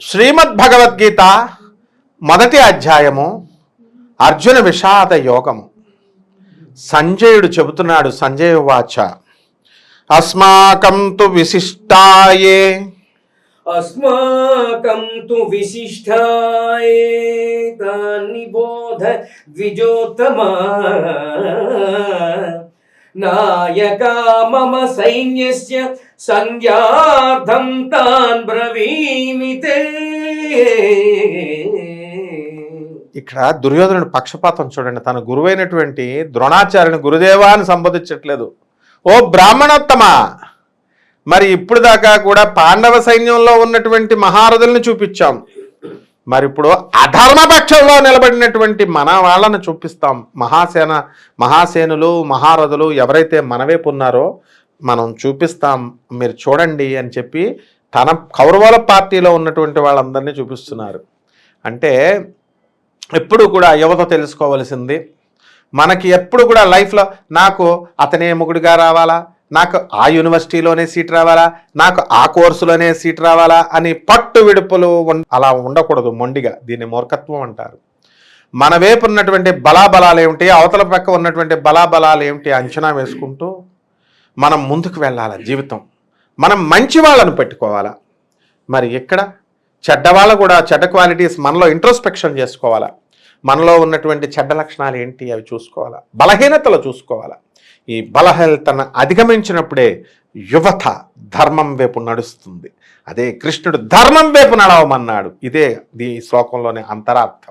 శ్రీమద్భగవద్గీత మొదటి అధ్యాయము అర్జున విషాద యోగము. సంజయుడు చెబుతున్నాడు, సంజయ వాచ అస్మాకం తు విశిష్టాయే అస్మాకం తు విశిష్టాయే నిబోధ ద్విజోత్తమా నాయకా మమ సైన్యస్య సంజ్ఞార్థం తాన్ బ్రవీమి తే. ఇక్కడ దుర్యోధనుడు పక్షపాతం చూడండి. తన గురువైనటువంటి ద్రోణాచార్యుని గురుదేవా అని సంబోధించట్లేదు. ఓ బ్రాహ్మణోత్తమా, మరి ఇప్పుడు దాకా కూడా పాండవ సైన్యంలో ఉన్నటువంటి మహారథుల్ని చూపించాం, మరి ఇప్పుడు అధర్మపక్షంలో నిలబడినటువంటి మన వాళ్ళను చూపిస్తాం. మహాసేనులు మహారథులు ఎవరైతే మన వైపు ఉన్నారో మనం చూపిస్తాం, మీరు చూడండి అని చెప్పి తన కౌరవుల పార్టీలో ఉన్నటువంటి వాళ్ళందరినీ చూపిస్తున్నారు. అంటే ఎప్పుడు కూడా యువత తెలుసుకోవలసింది, మనకి ఎప్పుడు కూడా లైఫ్లో నాకు అతనే మొగుడిగా రావాలా, నాకు ఆ యూనివర్సిటీలోనే సీట్ రావాలా, నాకు ఆ కోర్సులోనే సీట్ రావాలా అని పట్టు విడుపులు అలా ఉండకూడదు. మొండిగా దీన్ని మూర్ఖత్వం అంటారు. మన వైపు ఉన్నటువంటి బలాబలాలు ఏమిటి, అవతల పక్క ఉన్నటువంటి బలాబలాలు ఏమిటి అంచనా వేసుకుంటూ మనం ముందుకు వెళ్ళాలి. జీవితం మనం మంచి వాళ్ళను పెట్టుకోవాలా. మరి ఇక్కడ చెడ్డవాళ్ళు కూడా చెడ్డ క్వాలిటీస్ మనలో ఇంట్రోస్పెక్షన్ చేసుకోవాలా. మనలో ఉన్నటువంటి చెడ్డ లక్షణాలు ఏంటి అవి చూసుకోవాలా, బలహీనతలు చూసుకోవాలా. ఈ బలహీనతను అధిగమించినప్పుడే యువత ధర్మం వైపు నడుస్తుంది. అదే కృష్ణుడు ధర్మం వైపు నడవమన్నాడు. ఇదే ఈ శ్లోకంలోని అంతరార్థం.